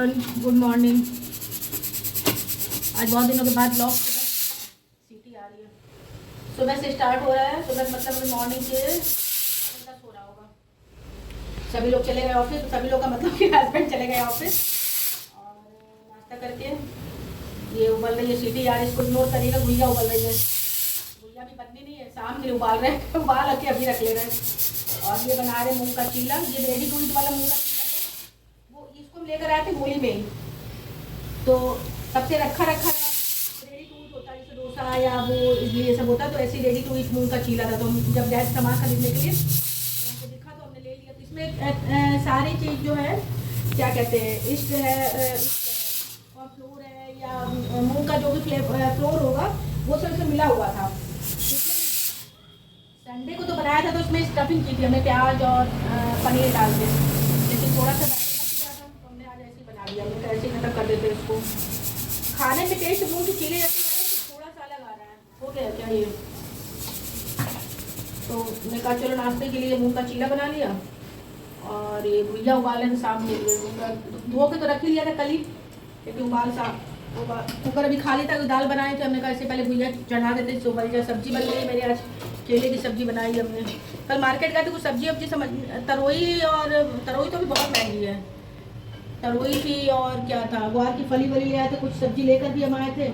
Everyone, good morning. आज बहुत दिनों के बाद ब्लॉग सीटी आ रही है। सुबह से स्टार्ट हो रहा है। सुबह मतलब मॉर्निंग के 10 हो रहा होगा। सभी लोग चले गए ऑफिस। तो सभी लोग का मतलब कि हस्बैंड चले गए ऑफिस। और नाश्ता करके ये उबल रही है सीटी यार, इसको इग्नोर करिएगा। भुजिया उबल रही है। भुजिया भी बननी नहीं है, शाम के लिए उबाल रहे हैं। उबाल के अभी रख ले रहे हैं। और ये बना रहे मूंग का चीला। ये रेडी टू ईट वाला मूंग का चीला था। वो इसको हम लेकर आए थे होली में ही, तो तब से रखा रखा था। रेडी टू ईट होता है, जैसे डोसा या वो इडली ये सब होता है, तो ऐसी रेडी टू ईट मूंग का चीला था। तो हम जब गैस सामान खरीदने के लिए तो हमको दिखा तो हमने ले लिया। तो इसमें सारी चीज़ जो है क्या कहते हैं, ईस्ट है कॉर्नफ्लोर है या मूंग का जो भी फ्लोर होगा वो सब इसमें मिला हुआ था। संडे को तो बनाया था, तो उसमें स्टफिंग की थी हमने प्याज और पनीर डाल के, लेकिन थोड़ा सा बैटर बच गया था तो हमने आज ऐसे ही बना लिया। हमने ऐसे ही खत्म कर देते इसको। खाने में टेस्ट मूंग की चीले जैसी है, थोड़ा सा अलग आ रहा है। हो गया क्या ये? तो मैंने कहा चलो नाश्ते के लिए मूंग का चीला बना लिया। और ये भुजिया उबाले थे शाम के लिए, धो के तो रख ही लिया था कल ही, क्योंकि कुकर अभी खाली था। तो दाल बनाए थे, हमने कहा इससे पहले भुजिया चढ़ा देते। सुबह जो सब्जी बन गई मेरी, आज केले की सब्जी बनाई हमने। कल मार्केट गए थे, कुछ सब्जी वब्जी समझ, तरोई तो भी बहुत महंगी है। तरोई थी और क्या था, ग्वार की फली वली ले आए थे। कुछ सब्जी लेकर भी हम आए थे,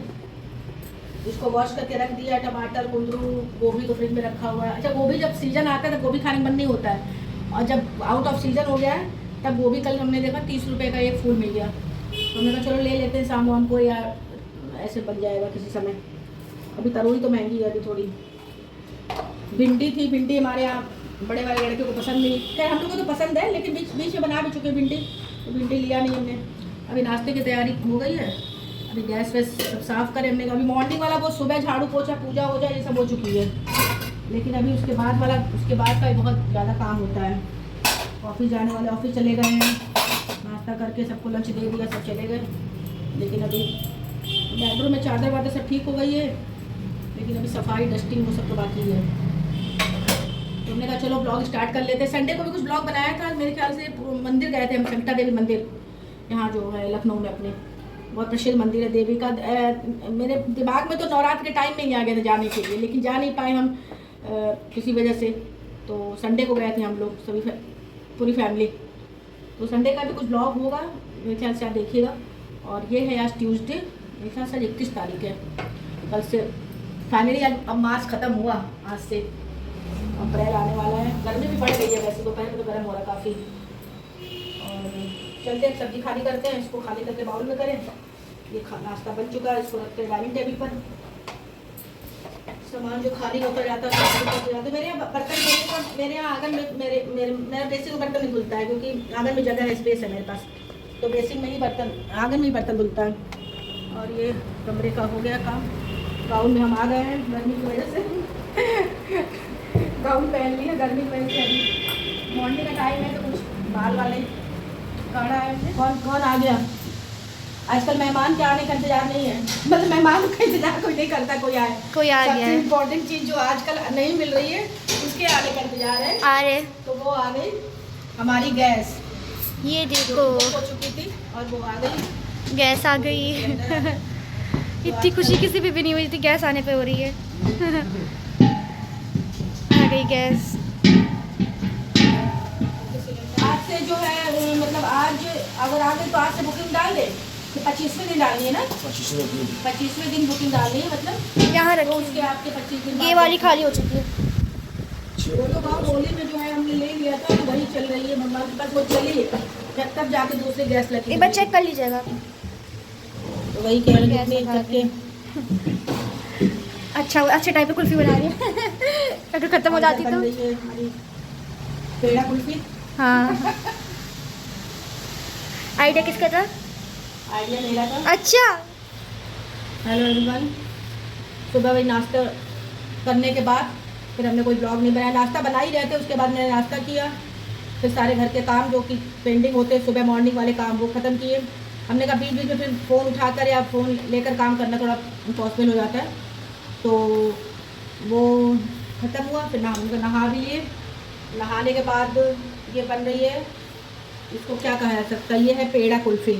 उसको वॉश करके रख दिया। टमाटर, कुंदरू, गोभी तो फ्रिज में रखा हुआ है। अच्छा, गोभी जब सीजन आता है तब गोभी खाने मन नहीं होता है, और जब आउट ऑफ सीजन हो गया है तब गोभी कल हमने देखा 30 रुपये का एक फूल मिल गया। तो हमने कहा चलो ले लेते हैं शाम वाम को, या ऐसे बन जाएगा किसी समय। अभी तरोई तो महंगी है अभी थोड़ी। भिंडी थी, भिंडी हमारे यहाँ बड़े वाले लड़के को पसंद नहीं। खैर हम लोग को तो पसंद है, लेकिन बीच में बना भी चुके भिंडी, तो भिंडी लिया नहीं हमने। अभी नाश्ते की तैयारी हो गई है। अभी गैस वैस सब साफ़ करें हमने। अभी मॉर्निंग वाला वो सुबह झाड़ू पोछा पूजा हो जाए ये सब हो चुकी है, लेकिन अभी उसके बाद का बहुत ज़्यादा काम होता है। ऑफिस जाने वाले ऑफिस चले गए हैं, नाश्ता करके सबको लंच दे दिया, सब चले गए। लेकिन अभी बेडरूम में चादर वादर सब ठीक हो गई है, लेकिन अभी सफाई डस्टिंग वो सब तो बाकी है। तो हमने कहा चलो ब्लॉग स्टार्ट कर लेते हैं। संडे को भी कुछ ब्लॉग बनाया था मेरे ख्याल से। मंदिर गए थे हम, संगीता देवी मंदिर, यहाँ जो है लखनऊ में अपने, बहुत प्रसिद्ध मंदिर है देवी का। मेरे दिमाग में तो नवरात्र के टाइम में ही आ गया था जाने के लिए, लेकिन जा नहीं पाए हम किसी वजह से। तो संडे को गए थे हम लोग सभी पूरी फैमिली। तो संडे का भी कुछ ब्लॉग होगा मेरे ख्याल से, आप देखिएगा। और ये है आज ट्यूसडे, मेरे ख्याल से 31 तारीख है। कल से फाइनली अब मार्च ख़त्म हुआ, आज से अप्रैल आने वाला है। गर्मी भी बढ़ गई है वैसे, दोपहर में तो गर्म हो रहा काफ़ी। और चलते हैं सब्जी खाली करते हैं, इसको खाली करके बाउल में करें। ये नाश्ता बन चुका है, इसको रखते हैं डाइनिंग टेबल पर। सामान जो खाली होता जाता है मेरे यहाँ बर्तन, मेरे यहाँ आंगन में मेरा बेसिक बर्तन नहीं धुलता है, क्योंकि आंगन में जगह है, स्पेस है मेरे पास, तो बेसिक में ही बर्तन, आंगन में ही बर्तन धुलता है। और ये कमरे का हो गया काम। गाउन में हम आ गए हैं गर्मी की वजह से। गाउन पहन लिया गर्मी की वजह से। अभी मॉर्निंग का टाइम है, तो कुछ बाल वाले काढ़ा है। कौन आ गया? आजकल मेहमान के आने का इंतजार नहीं है, मतलब मेहमान का इंतजार कोई नहीं करता, कोई आ गया। सबसे इम्पोर्टेंट चीज़ जो आजकल नहीं मिल रही है, उसके आने का इंतजार है। आ रहे तो वो आ गई हमारी गैस। ये देखो हो चुकी थी और वो आ गई, गैस आ गई। इतनी खुशी किसी भी नहीं हुई थी गैस आने पे हो रही है। आ गई गैस। आज से जो है मतलब आज अगर आ गई तो आज से बुकिंग डाल दे। 25वें दिन डालनी है ना, 25वें दिन बुकिंग डालनी है, मतलब यहाँ रखो उसके आपके 25 दिन। ये वाली खाली हो चुकी है। वो तो गाँव होली में जो है हमने ले लिया था, तो वही चल रही है भगवान के पास, वो चली जब तक जाके दूसरे गैस लगी। एक बार चेक कर लीजिएगा। तो वही कह रहे हैं। अच्छा टाइप की कुल्फी बना रही है। अगर खत्म हो जाती तो पेड़ा कुल्फी। हाँ। आइडिया किसका था? आइडिया मेरा था। अच्छा। Hello everyone. सुबह वही नाश्ता करने के बाद फिर हमने कोई ब्लॉग नहीं बनाया, नाश्ता बना ही रहे थे। उसके बाद मैंने नाश्ता किया, फिर सारे घर के काम जो कि पेंडिंग होते सुबह मॉर्निंग वाले काम वो ख़त्म किए। हमने कहा बीच में फिर फ़ोन उठाकर या फ़ोन लेकर काम करना थोड़ा इम्पॉसिबल हो जाता है, तो वो ख़त्म हुआ। फिर हमने नहा भी लिए। नहाने के बाद ये बन रही है, इसको क्या कहा जा सकता है, ये है पेड़ा कुल्फ़ी।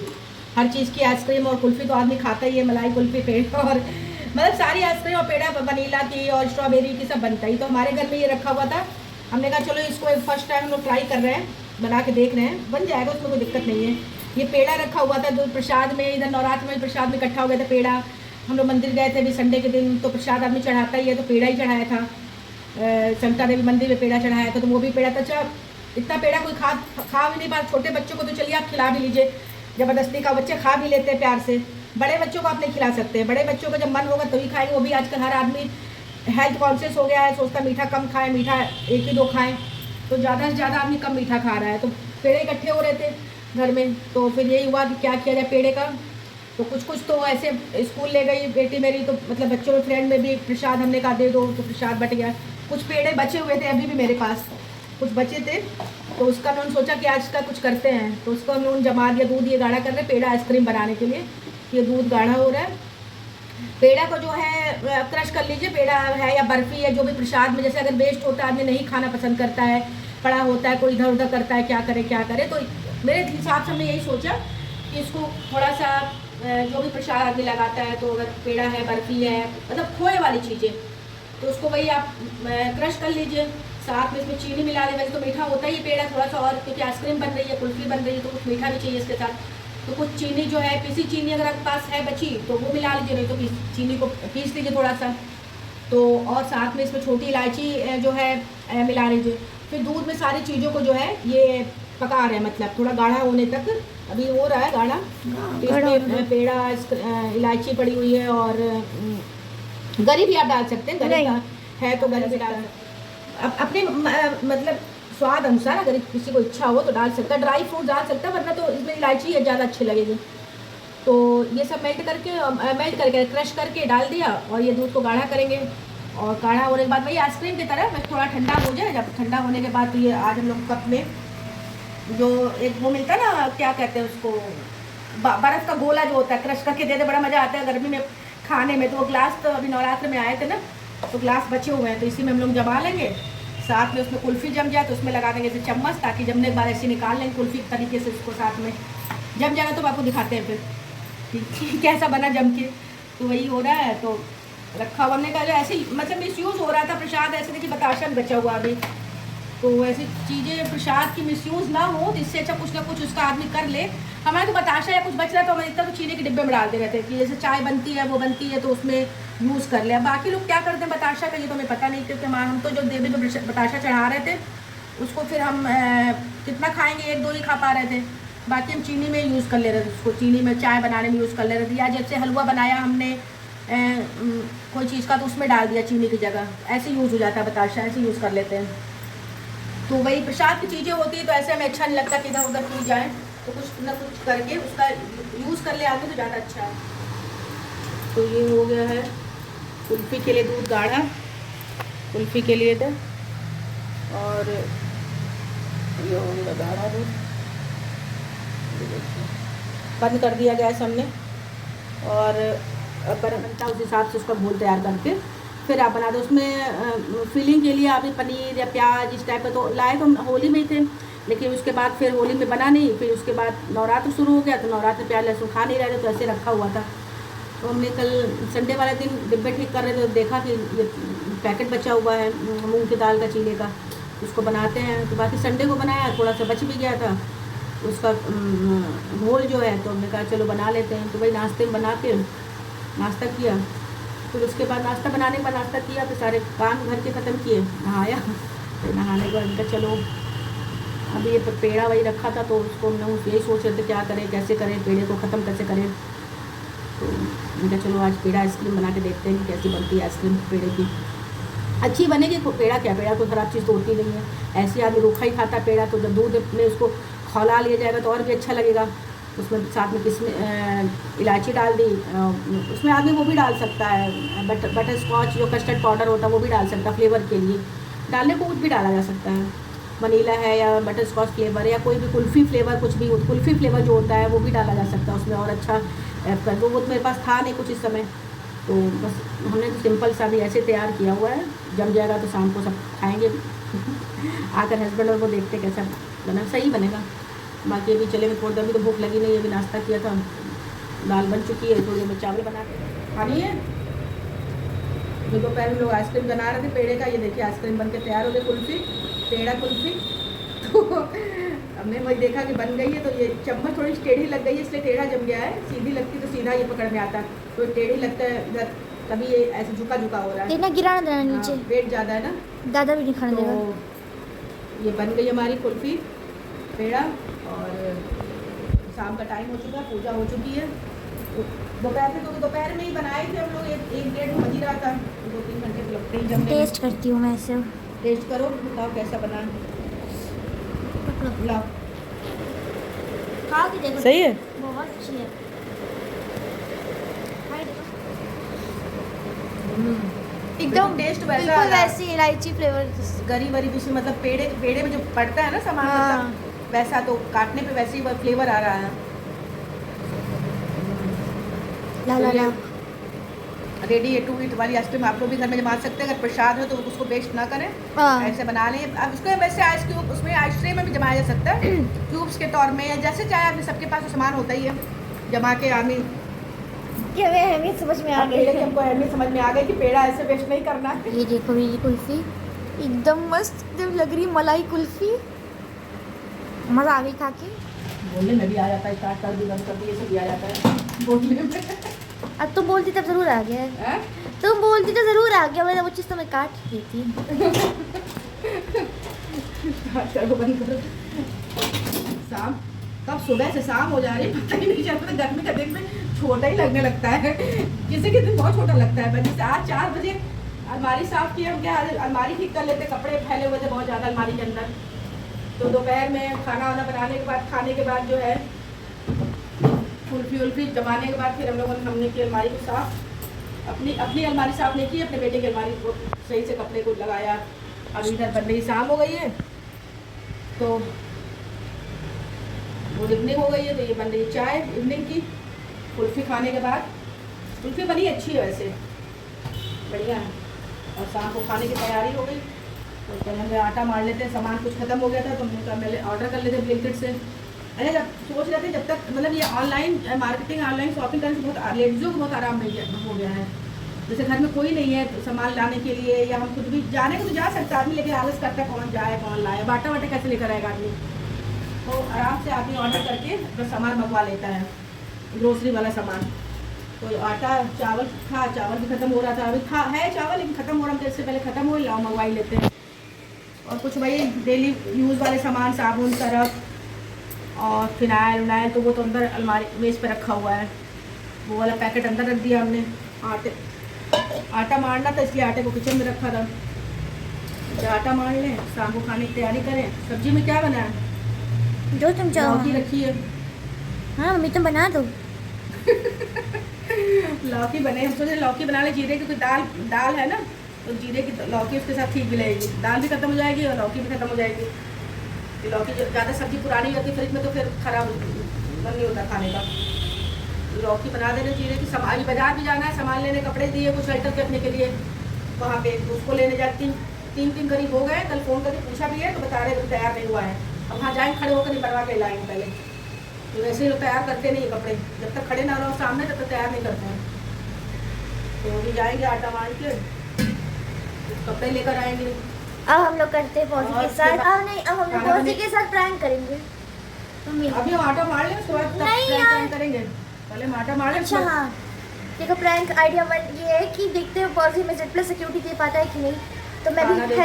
हर चीज़ की आइसक्रीम और कुल्फ़ी तो आदमी खाता ही है, मलाई कुल्फ़ी पेड़ा और मतलब सारी आइसक्रीम और पेड़ा, वनीला की और स्ट्रॉबेरी की सब बनता ही। तो हमारे घर में ये रखा हुआ था, हमने कहा चलो इसको एक फर्स्ट टाइम हम लोग ट्राई कर रहे हैं, बना के देख रहे हैं, बन जाएगा, उसमें कोई दिक्कत नहीं है। ये पेड़ा रखा हुआ था जो प्रसाद में, इधर नवरात्र में प्रसाद में इकट्ठा हो गया था पेड़ा। हम लोग मंदिर गए थे अभी संडे के दिन, तो प्रसाद आदमी चढ़ाता ही है, तो पेड़ा ही चढ़ाया था। संता देवी मंदिर में पेड़ा चढ़ाया था, तो वो भी पेड़ा था। अच्छा, इतना पेड़ा कोई खा भी नहीं पा, छोटे बच्चों को तो चलिए आप खिला भी लीजिए ज़बरदस्ती का, बच्चे खा भी लेते हैं प्यार से। बड़े बच्चों को आप नहीं खिला सकते हैं, बड़े बच्चों को जब मन होगा तभी खाएंगे। वो भी आजकल हर आदमी हेल्थ कॉन्शियस हो गया है, सोचता मीठा कम खाएं, मीठा 1 ही 2 खाएं, तो ज़्यादा से ज़्यादा आदमी कम मीठा खा रहा है। तो पेड़े इकट्ठे हो रहे थे घर में, तो फिर यही हुआ कि क्या किया जाए पेड़े का। तो कुछ तो ऐसे स्कूल ले गई बेटी मेरी, तो मतलब बच्चों में फ्रेंड में भी प्रसाद हमने कहा दे दो, तो प्रसाद बट गया। कुछ पेड़े बचे हुए थे अभी भी मेरे पास, कुछ बचे थे, तो उसका उन्होंने सोचा कि आज का कुछ करते हैं, तो उसको हम लोगों जमा दिया, दूध ये गाढ़ा कर रहे पेड़ा आइसक्रीम बनाने के लिए। ये दूध गाढ़ा हो रहा है। पेड़ा को जो है क्रश कर लीजिए, पेड़ा है या बर्फ़ी है, जो भी प्रसाद में, जैसे अगर वेस्ट होता है, आदमी नहीं खाना पसंद करता है, पड़ा होता है, कोई इधर उधर करता है, क्या करे, तो मेरे हिसाब से हमने यही सोचा कि इसको थोड़ा सा जो भी प्रसाद आदमी लगाता है, तो अगर पेड़ा है, बर्फ़ी है, मतलब खोए वाली चीज़ें, तो उसको वही आप क्रश कर लीजिए, साथ में इसमें चीनी मिला दें। वैसे तो मीठा होता ही है पेड़ा थोड़ा सा, और क्योंकि आइसक्रीम बन रही है, कुल्फ़ी बन रही है, तो कुछ मीठा भी चाहिए इसके साथ। तो कुछ चीनी जो है, पीसी चीनी अगर आपके पास है बची तो वो मिला लीजिए, नहीं तो चीनी को पीस लीजिए थोड़ा सा। तो और साथ में इसमें छोटी इलायची जो है मिला लीजिए। फिर दूध में सारी चीज़ों को जो है ये पका रहे हैं, मतलब थोड़ा गाढ़ा होने तक अभी हो रहा है गाढ़ा। इसमें पेड़ा, इलायची पड़ी हुई है, और गरी भी आप डाल सकते हैं, गरी है तो गरी भी डाल सकते हैं अपने मतलब स्वाद अनुसार, अगर किसी को इच्छा हो तो डाल सकता है, ड्राई फ्रूट डाल सकता है, वरना तो इसमें इलायची ज़्यादा अच्छी लगेगी। तो ये सब मेल्ट करके क्रश करके डाल दिया, और ये दूध को गाढ़ा करेंगे, और गाढ़ा होने के बाद वही आइसक्रीम की तरह बस थोड़ा ठंडा हो जाए। जब ठंडा होने के बाद तो ये आज हम लोग कप में जो एक वो मिलता है ना, क्या कहते हैं उसको, बर्फ़ का गोला जो होता है, क्रश करके देते, बड़ा मज़ा आता है गर्मी में खाने में। तो वो ग्लास तो अभी नवरात्र में आए थे ना, तो ग्लास बचे हुए हैं, तो इसी में हम लोग जमा लेंगे। साथ में उसमें कुल्फ़ी जम जाए तो उसमें लगा देंगे जैसे चम्मच, ताकि जमने के बाद ऐसे निकाल लेंगे कुल्फ़ी तरीके से, उसको साथ में जम जाएगा तो आपको दिखाते हैं फिर कि कैसा बना जम के। तो वही हो रहा है, तो रखा हुआ, हमने कहा ऐसे मतलब मिसयूज़ हो रहा था प्रसाद, ऐसे देखिए बताशा भी बचा हुआ अभी, तो ऐसी चीज़ें प्रसाद की मिसयूज़ ना हो, तो इससे अच्छा कुछ ना कुछ उसका आदमी कर ले। हमारे तो बताशा या कुछ बच रहा तो हम इतना तो चीनी के डिब्बे में डाल दे रहे थे कि जैसे चाय बनती है वो बनती है तो उसमें यूज़ कर ले। बाकी लोग क्या करते हैं बताशा का, ये तो हमें पता नहीं, क्योंकि हम तो जो देवी को बताशा चढ़ा रहे थे उसको फिर हम कितना खाएंगे, 1-2 ही खा पा रहे थे, बाकी हम चीनी में यूज़ कर ले रहे थे उसको, चीनी में चाय बनाने में यूज़ कर ले रहे थे। या जैसे हलवा बनाया हमने कोई चीज़ का, तो उसमें डाल दिया चीनी की जगह, ऐसे यूज़ हो जाता है बताशा, ऐसे यूज़ कर लेते हैं। तो वही प्रसाद की चीज़ें होती है, तो ऐसे हमें अच्छा नहीं लगता कि इधर उधर की जाए, तो कुछ ना कुछ करके उसका यूज़ कर ले आगे तो ज़्यादा अच्छा है। तो ये हो गया है कुल्फ़ी के लिए दूध गाढ़ा, कुल्फ़ी के लिए था, और ये हो गया गाढ़ा दूध, बंद कर दिया गैस हमने, और बर्फ बनता है उस हिसाब से उसका घोल तैयार करके फिर आप बना दो। उसमें फिलिंग के लिए आप पनीर या प्याज इस टाइप का तो लाए, तो हम होली में ही थे, लेकिन उसके बाद फिर होली में बना नहीं, फिर उसके बाद नवरात्र शुरू हो गया, तो नवरात्र प्याज लहसुन खा नहीं रहे थे, तो ऐसे रखा हुआ था। तो हमने कल संडे वाले दिन डिब्बे ठीक कर रहे थे, तो देखा कि ये पैकेट बचा हुआ है मूंग की दाल का चीले का, उसको बनाते हैं। तो बाकी संडे को बनाया, थोड़ा सा बच भी गया था उसका घोल जो है, तो हमने कहा चलो बना लेते हैं। तो वही नाश्ते में बना के नाश्ता किया, फिर उसके बाद नाश्ता बनाने का नाश्ता किया, फिर सारे काम घर के ख़त्म किए, नहाया, फिर नहाने के बाद उनका चलो अभी ये पेड़ा वही रखा था, तो उसको हम लोग यही सोच रहे थे क्या करें, कैसे करें, पेड़े को ख़त्म कैसे करें। तो मैंने कहा चलो आज पेड़ा आइसक्रीम बना के देखते हैं कि कैसी बनती है आइसक्रीम पेड़े की। अच्छी बनेगी, पेड़ा क्या, पेड़ा कोई ख़राब चीज़ तो होती नहीं है, ऐसे आदमी रूखा ही खाता पेड़ा, तो जब दूध में उसको खौला लिया जाएगा तो और भी अच्छा लगेगा। उसमें साथ में किसमें इलायची डाल दी, उसमें आदमी वो भी डाल सकता है, बटर स्कॉच जो कस्टर्ड पाउडर होता है वो भी डाल सकता है फ्लेवर के लिए, डालने को कुछ भी डाला जा सकता है, वनीला है या बटर स्कॉच फ्लेवर या कोई भी कुल्फ़ी फ्लेवर, कुछ भी कुल्फ़ी फ्लेवर जो होता है वो भी डाला जा सकता है उसमें, और अच्छा कर दो। वो तो मेरे पास था नहीं कुछ इस समय, तो बस हमने तो सिंपल सा भी ऐसे तैयार किया हुआ है, जम जाएगा तो शाम को सब खाएँगे आकर हस्बैंड और वो देखते कैसा बना, सही बनेगा। बाकी अभी चले में थोड़ी देर, अभी तो भूख लगी नहीं, अभी नाश्ता किया था, दाल बन चुकी है, थोड़ी देर में चावल बना के खानी है। जो दोपहर में लोग आइसक्रीम बना रहे थे पेड़े का, ये देखिए आइसक्रीम बन के तैयार हो गई, कुल्फ़ी, पेड़ा कुल्फ़ी। तो हमने वही देखा कि बन गई है, तो ये चम्मच थोड़ी टेढ़ी लग गई है इसलिए टेढ़ा जम गया है, सीधी लगती तो सीधा ये पकड़ में आता, तो टेढ़ी लगता है इधर, तभी ये ऐसे झुका झुका हो रहा है। देखना गिरा ना देना नीचे, वेट ज़्यादा है ना, दादा भी नहीं खाने देगा। तो ये बन गई हमारी कुल्फ़ी पेड़ा, और शाम का टाइम हो चुका है, पूजा हो चुकी है। तो दोपहर में, क्योंकि दोपहर में ही बनाए थे हम लोग, एक डेढ़ बज ही रहा था, 2-3 घंटे तो लगते ही जमने में। टेस्ट करती हूँ मैं इसे, टेस्ट करो, बताओ कैसा बना। लाओ, खा के देखो, सही है, बहुत अच्छी है। एकदम टेस्ट वैसा बिल्कुल वैसी इलायची फ्लेवर, गरी वरी दूसरी, मतलब पेड़े में जो पड़ता है ना सामान, हाँ। मतलब वैसा, तो काटने पे वैसे ही फ्लेवर आ रहा है। ला ला ला। रेडी टू ईट वाली आइसक्रीम आप लोग भी घर में जमा सकते हैं, अगर प्रसाद हो तो उसको वेस्ट ना करें, ऐसे बना लें। अब उसको वैसे आइस क्यूब, उसमें आइसक्रीम में भी जमाया जा सकता है क्यूब्स के तौर में, या जैसे चाहे आदमी, सबके पास तो सामान होता ही है, जमा के आदमी। क्या वे हमें समझ में आ गई, हमको अहमियत समझ में आ गई कि पेड़ा ऐसे वेस्ट नहीं करना है। ये देखो मेरी कुल्फी एकदम मस्त एकदम लग रही, मलाई कुल्फी, मज़ा आ गई खा के। बोलने में भी आ जाता है, स्टार्ट कर दी, बंद कर दी, ये सब भी आ जाता है बोलने में। अब तुम बोलती तब ज़रूर आ गया है, तुम बोलती तो ज़रूर आ गया, वरना वो चीज़ तो मैं काट देती। करो, बंद करो। शाम कब सुबह से शाम हो जा रही है पता ही नहीं चलता, गर्मी का दिन में छोटा ही लगने लगता है, किसी के दिन बहुत छोटा लगता है। जैसे आज 4 बजे अलमारी साफ़ की, हम क्या अलमारी ठीक कर लेते, कपड़े फैले हुए थे बहुत ज़्यादा अलमारी के अंदर। तो दोपहर में खाना वाना बनाने के बाद, खाने के बाद जो है कुल्फी उल्फी जमाने के बाद, फिर हम लोगों ने, हमने की अलमारी को साफ़, अपनी अलमारी साफ़ नहीं की, अपने बेटे की अलमारी को सही से कपड़े को लगाया। अब इधर बन रही, शाम हो गई है तो वो इवनिंग हो गई है, तो ये बन रही चाय इवनिंग की, कुल्फ़ी खाने के बाद। कुल्फ़ी बनी अच्छी है वैसे, बढ़िया है। और शाम को खाने की तैयारी हो गई, तो पहले हमने आटा मार लेते हैं, सामान कुछ ख़त्म हो गया था तो हमने कहा पहले ऑर्डर कर लेते ब्लिंकिट से। अरे जब सोच रहे थे, जब तक मतलब ये ऑनलाइन मार्केटिंग, ऑनलाइन शॉपिंग करने से बहुत लेडीज़ों को बहुत आराम हो गया है। जैसे घर में कोई नहीं है सामान लाने के लिए, या हम खुद भी जाने को तो जा सकता है आदमी, लेकिन आलस करता है कौन जाए कौन लाए, बाटा वाटा कैसे लेकर आएगा आदमी। तो आराम से आदमी ऑर्डर करके अपना सामान मंगवा लेता है, ग्रोसरी वाला सामान। तो आटा चावल था, चावल भी ख़त्म हो रहा था, अभी था है चावल लेकिन ख़त्म हो रहा था, इससे पहले ख़त्म हो, लाओ मंगवा ही लेते हैं। और कुछ वही डेली यूज़ वाले सामान, साबुन, सरफ और फिनाइल उनाइल, तो वो तो अंदर अलमारी मेज़ पे रखा हुआ है, वो वाला पैकेट अंदर रख दिया हमने। आटा मारना था इसलिए आटे को किचन में रखा था, तो आटा मार लें, शाम को खाने की तैयारी करें। सब्जी में क्या बना है? जो तुम चाहो। लौकी रखी है। हाँ मम्मी तुम बना दो। लौकी बने, हम सोचे लौकी बना ले जीरे की, क्योंकि दाल है ना, तो जीरे की लौकी उसके साथ ठीक भी लगेगी, दाल भी खत्म हो जाएगी और लौकी भी खत्म हो जाएगी। लौकी जो ज़्यादा सब्जी पुरानी होती है फ्रिज में तो फिर खराब मन नहीं होता खाने का। लौकी बना देना जीरे की। आज बाजार भी जाना है, सामान लेने, कपड़े दिए कुछ अल्टर करने के लिए वहाँ पे, तो उसको लेने जाती। 3 दिन करीब हो गए, कल फ़ोन करके पूछा भी है तो बता रहे तैयार नहीं हुआ है। अब वहाँ जाएँ खड़े होकर नहीं बनवा के लाएंगे पहले, तो वैसे ही लोग तैयार करते नहीं कपड़े, जब तक खड़े ना रहो सामने तब तक तैयार नहीं करते हैं। तो अभी जाएंगे आटा मान के कपड़े लेकर आएंगे। अब हम लोग करते हैं पौधी के साथ, अब नहीं, अब हम लोग पौधी के साथ प्रैंक करेंगे। अभी हम आटा मार लें, उसके बाद प्रैंक करेंगे। पहले हम आटा मार लें। अच्छा हाँ, देखो प्रैंक आइडिया ये है कि देखते हैं पौधी में Z+ सिक्योरिटी दे पाता है कि नहीं, तो मैं भी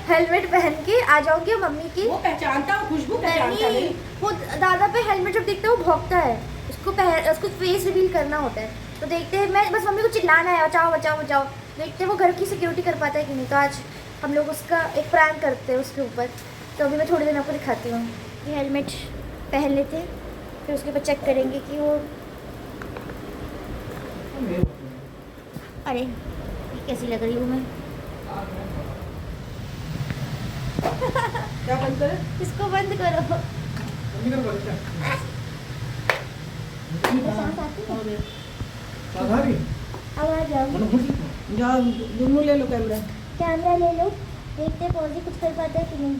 हेलमेट पहन के आ जाऊंगी। मम्मी की वो पहचानता है, खुशबू पहचानता है। वो दादा पे हेलमेट जब देखते हैं वो भौंकता है, उसको फेस रिवील करना होता है, तो देखते हैं, मैं बस मम्मी को चिल्लाना है बचाओ बचाओ बचाओ, देखते हैं वो घर की सिक्योरिटी कर पाता है कि नहीं। तो आज हम लोग उसका एक प्रैंक करते हैं उसके ऊपर। तो अभी मैं थोड़ी देर आपको दिखाती हूँ। ये हेलमेट पहन लेते हैं, फिर उसके ऊपर चेक करेंगे कि वो, अरे कैसी लग रही हूँ मैं। क्या बंद करें? इसको बंद करो। अब आ जाओ दोनों ले लो कैमरा ले लो, देखते हैं पौधी कुछ कर पाता है कि नहीं।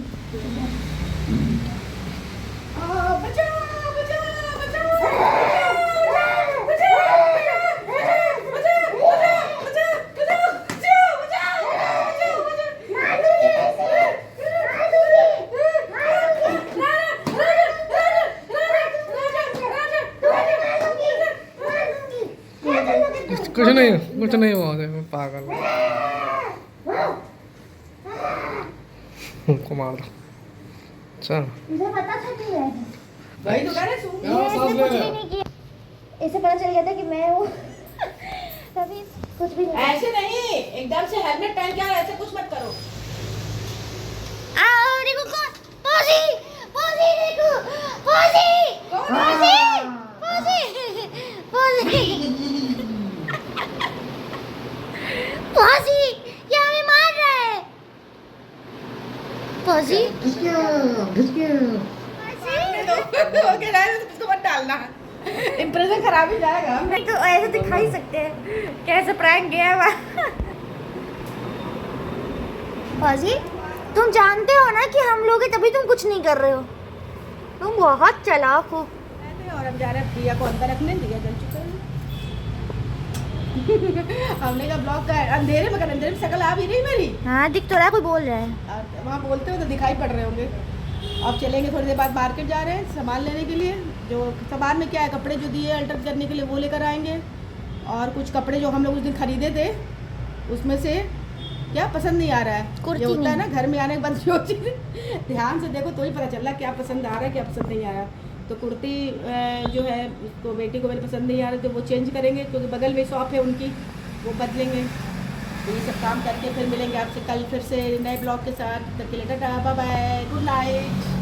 कुछ नहीं हुआ मैं पागल को मार दो अच्छा मुझे पता था कि मैं वही तो कह रहे सू इसने कुछ भी नहीं किया। इसे पता चल गया था कि मैं हूँ तभी कुछ भी नहीं। ऐसे नहीं, एकदम से हेलमेट पहन के आ रहे, ऐसे कुछ मत करो। आओ देखो कौन पौजी पौजी देखो पौजी पौजी पौजी पौजी पौजी ये हमें मार रहा है। पौजी ओके राइट, इसको मत डालना, इंप्रेशन खराब ही जाएगा। नहीं तो ऐसे दिखा ही सकते हैं कैसे प्रैंक गया है। पौजी तुम जानते हो ना कि हम लोग हैं तभी तुम कुछ नहीं कर रहे हो। तुम बहुत चालाक हो। और हम जा रहे हैं प्रिया को अंदर रखने, दिया जल चुका है। हमने का ब्लॉग का अंधेरे में, अंधेरे में शक्ल आ भी रही मेरी। हाँ दिख तो रहा है, कोई बोल रहा है। और वहाँ बोलते हो तो दिखाई पड़ रहे होंगे। अब चलेंगे थोड़ी देर बाद, मार्केट जा रहे हैं सामान लेने के लिए। जो सामान में क्या है, कपड़े जो दिए अल्टर करने के लिए वो लेकर आएंगे, और कुछ कपड़े जो हम लोग उस दिन खरीदे थे उसमें से क्या पसंद नहीं आ रहा है। ये होता है ना घर में आने के बाद जो चीज़ ध्यान से देखो तो ही पता चल रहा है क्या पसंद आ रहा है क्या पसंद नहीं आ रहा। तो कुर्ती जो है उसको बेटी को मेरी पसंद नहीं आ रही, तो वो चेंज करेंगे क्योंकि बगल में शॉप है उनकी, वो बदलेंगे। तो ये सब काम करके फिर मिलेंगे आपसे कल फिर से नए ब्लॉग के साथ। तब तक के लिए ta-ta bye bye, good night.